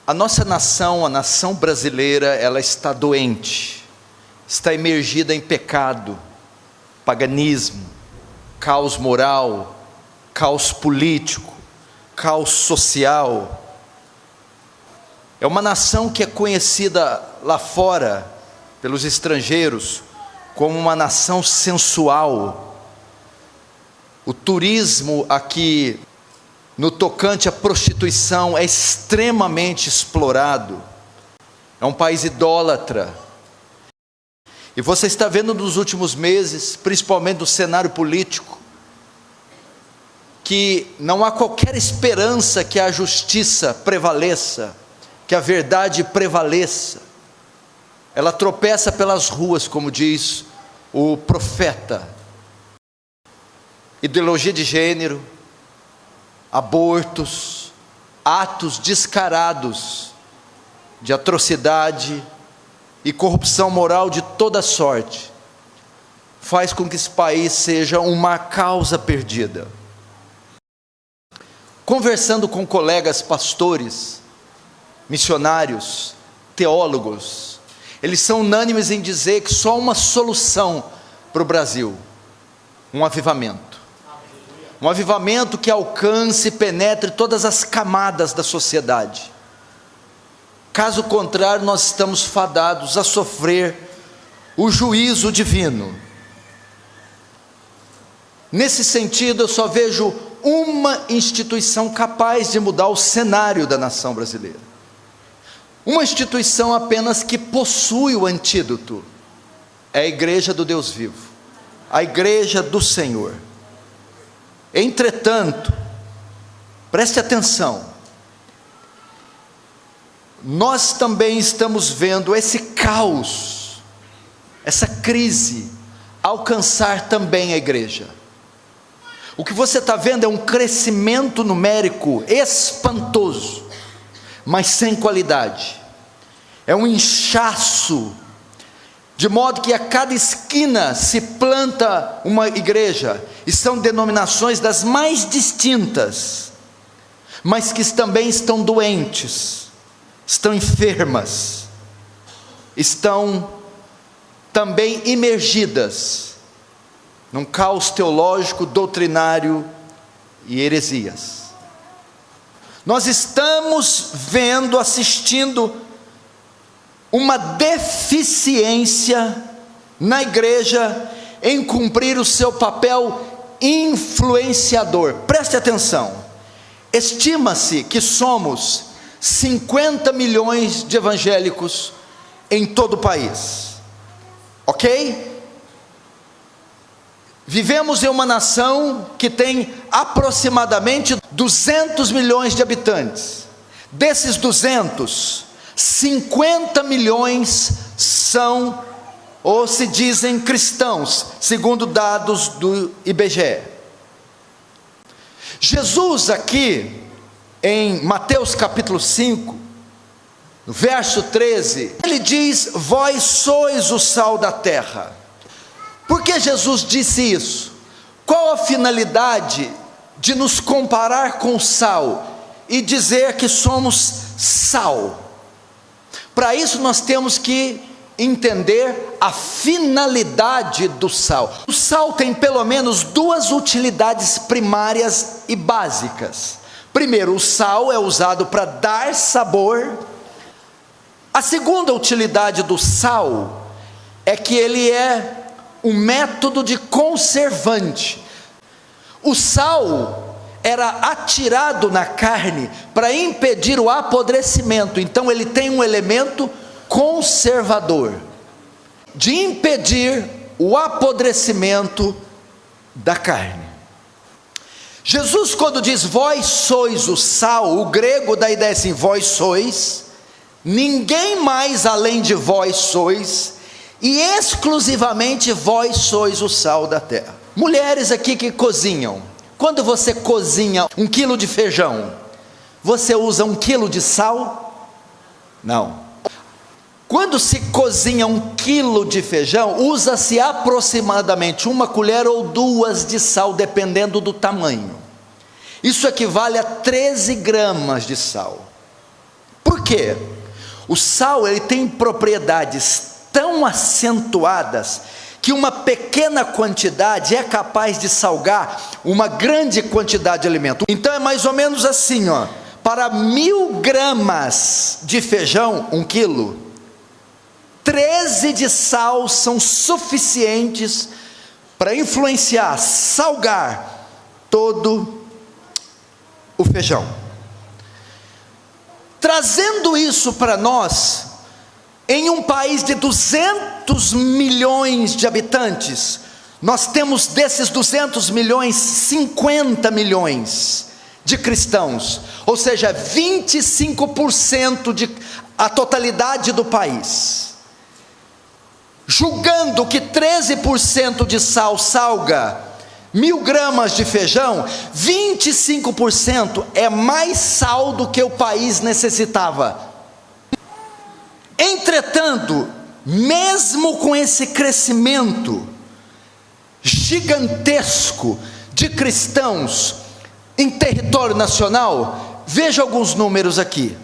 A nossa nação, a nação brasileira, ela está doente, está imergida em pecado, paganismo, caos moral, caos político, caos social. É uma nação que é conhecida lá fora, pelos estrangeiros, como uma nação sensual. O turismo aqui, no tocante à prostituição, é extremamente explorado. É um país idólatra. E você está vendo nos últimos meses, principalmente no cenário político, que não há qualquer esperança que a justiça prevaleça, que a verdade prevaleça. Ela tropeça pelas ruas, como diz o profeta. Ideologia de gênero, abortos, atos descarados de atrocidade e corrupção moral de toda sorte, faz com que esse país seja uma causa perdida. Conversando com colegas pastores, missionários, teólogos, eles são unânimes em dizer que só uma solução para o Brasil: um avivamento. Um avivamento que alcance e penetre todas as camadas da sociedade. Caso contrário, nós estamos fadados a sofrer o juízo divino. Nesse sentido, eu só vejo uma instituição capaz de mudar o cenário da nação brasileira. Uma instituição apenas que possui o antídoto: é a Igreja do Deus vivo, a Igreja do Senhor. Entretanto, preste atenção, nós também estamos vendo esse caos, essa crise, alcançar também a igreja. O que você está vendo é um crescimento numérico espantoso, mas sem qualidade. É um inchaço, de modo que a cada esquina se planta uma igreja, e são denominações das mais distintas, mas que também estão doentes, estão enfermas, estão também imergidas num caos teológico, doutrinário e heresias. Nós estamos vendo, assistindo uma deficiência na igreja em cumprir o seu papel influenciador. Preste atenção, estima-se que somos 50 milhões de evangélicos em todo o país, ok? Vivemos em uma nação que tem aproximadamente 200 milhões de habitantes. Desses 200, 50 milhões são, ou se dizem, cristãos, segundo dados do IBGE. Jesus aqui, em Mateus capítulo 5, no verso 13, ele diz: vós sois o sal da terra. Por que Jesus disse isso? Qual a finalidade de nos comparar com sal e dizer que somos sal? Para isso nós temos que entender a finalidade do sal. O sal tem pelo menos duas utilidades primárias e básicas. Primeiro, o sal é usado para dar sabor. A segunda utilidade do sal é que ele é um método de conservante. O sal era atirado na carne para impedir o apodrecimento, então ele tem um elemento conservador, de impedir o apodrecimento da carne. Jesus, quando diz vós sois o sal, o grego dá a ideia assim: vós sois, ninguém mais além de vós sois, e exclusivamente vós sois o sal da terra. Mulheres aqui que cozinham, quando você cozinha 1 quilo de feijão, você usa 1 quilo de sal? Não. Quando se cozinha 1 quilo de feijão, usa-se aproximadamente 1 colher ou 2 de sal, dependendo do tamanho. Isso equivale a 13 gramas de sal. Por quê? O sal, ele tem propriedades tão acentuadas que uma pequena quantidade é capaz de salgar uma grande quantidade de alimento. Então é mais ou menos assim, ó, para 1000 gramas de feijão, 1 quilo, 13 de sal são suficientes para influenciar, salgar todo o feijão. Trazendo isso para nós, em um país de 200 milhões de habitantes, nós temos desses 200 milhões, 50 milhões de cristãos, ou seja, 25% de a totalidade do país. Julgando que 13% de sal salga 1000 gramas de feijão, 25% é mais sal do que o país necessitava. Entretanto, mesmo com esse crescimento gigantesco de cristãos em território nacional, veja alguns números aqui.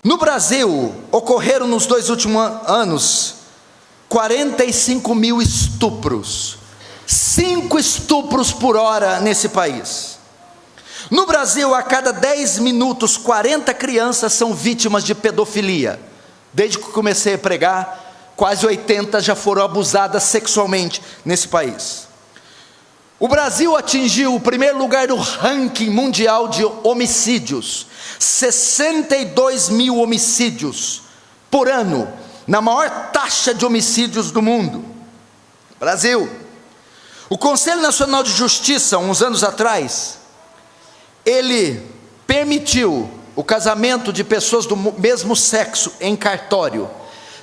No Brasil, ocorreram nos 2 últimos anos 45 mil estupros, 5 estupros por hora nesse país. No Brasil, a cada 10 minutos, 40 crianças são vítimas de pedofilia. Desde que comecei a pregar, quase 80 já foram abusadas sexualmente nesse país. O Brasil atingiu o primeiro lugar no ranking mundial de homicídios, 62 mil homicídios por ano, na maior taxa de homicídios do mundo. Brasil. O Conselho Nacional de Justiça, uns anos atrás, ele permitiu o casamento de pessoas do mesmo sexo em cartório.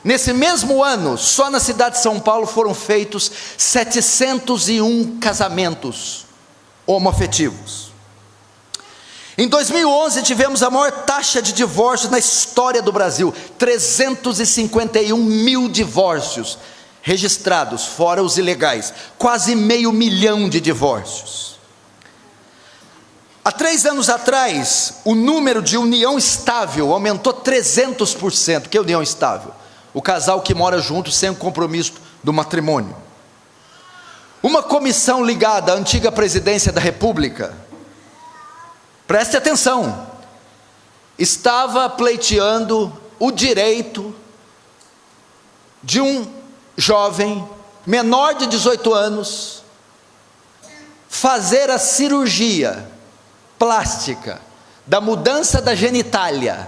Nesse mesmo ano, só na cidade de São Paulo foram feitos 701 casamentos homoafetivos. Em 2011 tivemos a maior taxa de divórcios na história do Brasil, 351 mil divórcios registrados, fora os ilegais, quase 500 mil de divórcios. Há 3 anos atrás, o número de união estável aumentou 300%. O que é união estável? O casal que mora junto sem o compromisso do matrimônio. Uma comissão ligada à antiga presidência da República, preste atenção, estava pleiteando o direito de um jovem, menor de 18 anos, fazer a cirurgia plástica da mudança da genitália,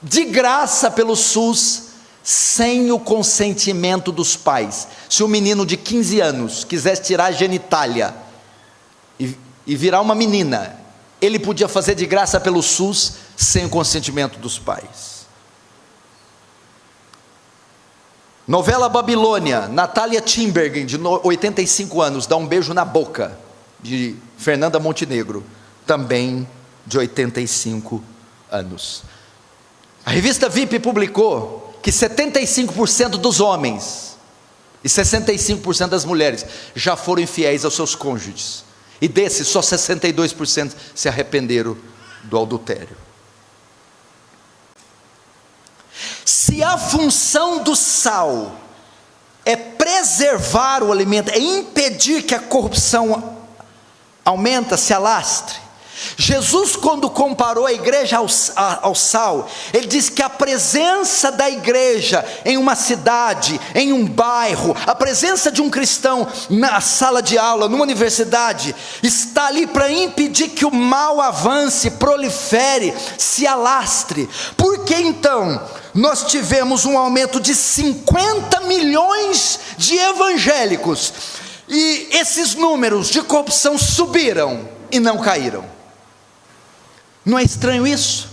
de graça pelo SUS, sem o consentimento dos pais. Se um menino de 15 anos quisesse tirar a genitália e virar uma menina, ele podia fazer de graça pelo SUS, sem o consentimento dos pais. Novela Babilônia, Natália Timbergen, de 85 anos, dá um beijo na boca, de Fernanda Montenegro, também de 85 anos. A revista VIP publicou que 75% dos homens e 65% das mulheres já foram infiéis aos seus cônjuges, e desses só 62% se arrependeram do adultério. Se a função do sal é preservar o alimento, é impedir que a corrupção aumenta, se alastre, Jesus, quando comparou a igreja ao sal, ele disse que a presença da igreja em uma cidade, em um bairro, a presença de um cristão na sala de aula, numa universidade, está ali para impedir que o mal avance, prolifere, se alastre. Por que então nós tivemos um aumento de 50 milhões de evangélicos, e esses números de corrupção subiram e não caíram? Não é estranho isso?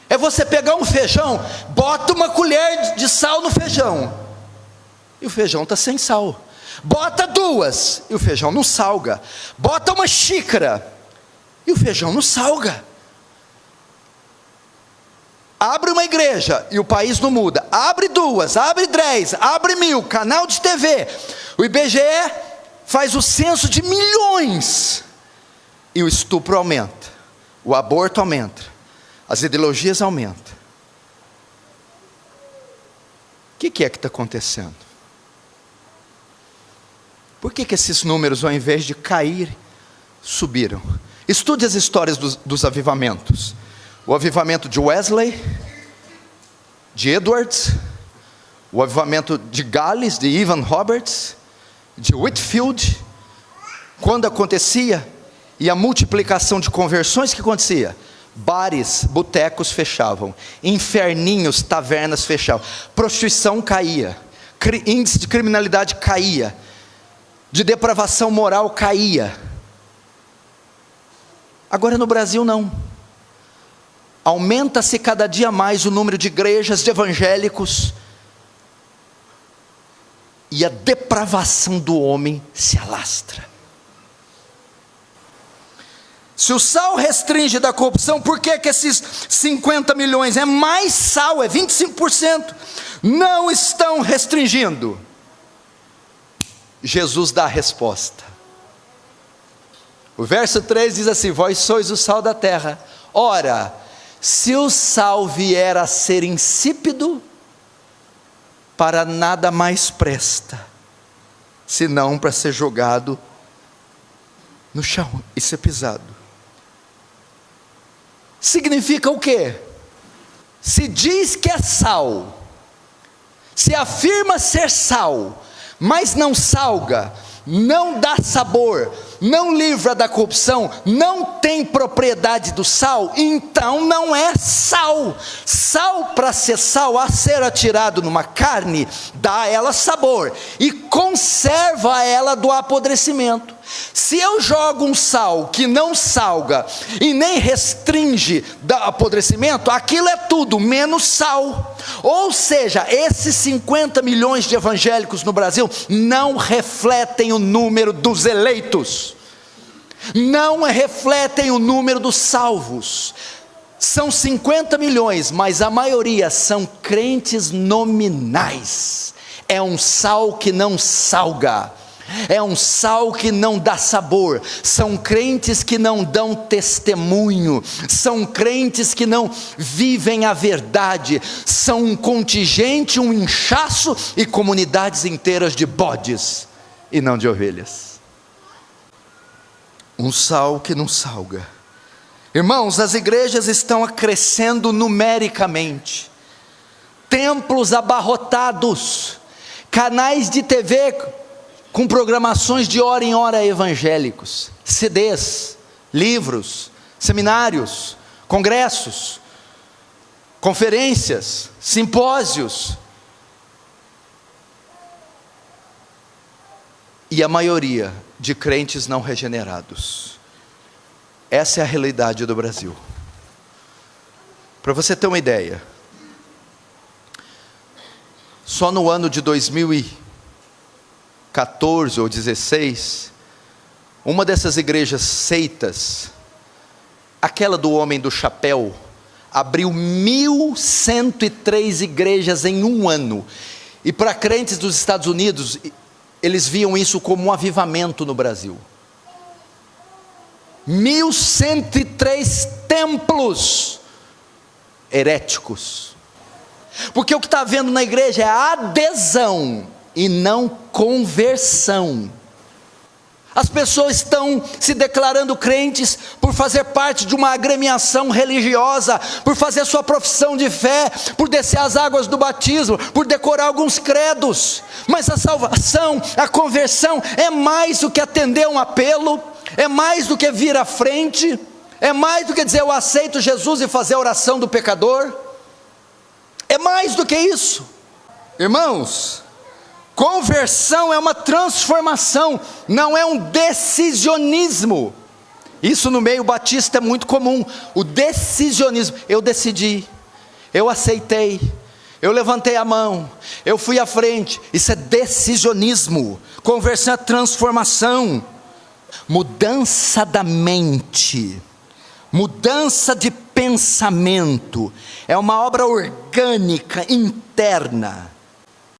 É você pegar um feijão, bota uma colher de sal no feijão, e o feijão está sem sal. Bota 2, e o feijão não salga. Bota uma xícara, e o feijão não salga. Abre uma igreja, e o país não muda. Abre 2, abre 10, abre 1000, canal de TV. O IBGE faz o censo de milhões, e o estupro aumenta, o aborto aumenta, as ideologias aumentam. O que é que está acontecendo? Por que esses números, ao invés de cair, subiram? Estude as histórias dos avivamentos. O avivamento de Wesley, de Edwards, o avivamento de Gales, de Evan Roberts, de Whitefield. Quando acontecia, e a multiplicação de conversões, o que acontecia? Bares, botecos fechavam, inferninhos, tavernas fechavam, prostituição caía, índice de criminalidade caía, de depravação moral caía. Agora no Brasil não. Aumenta-se cada dia mais o número de igrejas, de evangélicos, e a depravação do homem se alastra. Se o sal restringe da corrupção, por que esses 50 milhões, é mais sal, é 25%, não estão restringindo? Jesus dá a resposta. O verso 3 diz assim: vós sois o sal da terra. Ora, se o sal vier a ser insípido, para nada mais presta, senão para ser jogado no chão e ser pisado. Significa o quê? Se diz que é sal, se afirma ser sal, mas não salga, não dá sabor, não livra da corrupção, não tem propriedade do sal, então não é sal. Sal, para ser sal, a ser atirado numa carne, dá a ela sabor e conserva ela do apodrecimento. Se eu jogo um sal que não salga e nem restringe do apodrecimento, aquilo é tudo menos sal. Ou seja, esses 50 milhões de evangélicos no Brasil não refletem o número dos eleitos, não refletem o número dos salvos. São 50 milhões, mas a maioria são crentes nominais. É um sal que não salga, é um sal que não dá sabor, são crentes que não dão testemunho, são crentes que não vivem a verdade, são um contingente, um inchaço e comunidades inteiras de bodes e não de ovelhas. Um sal que não salga. Irmãos, as igrejas estão crescendo numericamente, templos abarrotados, canais de TV com programações de hora em hora evangélicos, CDs, livros, seminários, congressos, conferências, simpósios. E a maioria de crentes não regenerados. Essa é a realidade do Brasil. Para você ter uma ideia, só no ano de 2014 ou 16, uma dessas igrejas seitas, aquela do homem do chapéu, abriu 1.103 igrejas em um ano. E para crentes dos Estados Unidos, eles viam isso como um avivamento no Brasil. 1.103 templos heréticos. Porque o que está havendo na igreja é adesão e não conversão. As pessoas estão se declarando crentes por fazer parte de uma agremiação religiosa, por fazer sua profissão de fé, por descer as águas do batismo, por decorar alguns credos. Mas a salvação, a conversão é mais do que atender um apelo, é mais do que vir à frente, é mais do que dizer eu aceito Jesus e fazer a oração do pecador. É mais do que isso. Irmãos, conversão é uma transformação, não é um decisionismo. Isso no meio batista é muito comum, o decisionismo. Eu decidi, eu aceitei, eu levantei a mão, eu fui à frente. Isso é decisionismo. Conversão é transformação, mudança da mente, mudança de pensamento. É uma obra orgânica, interna.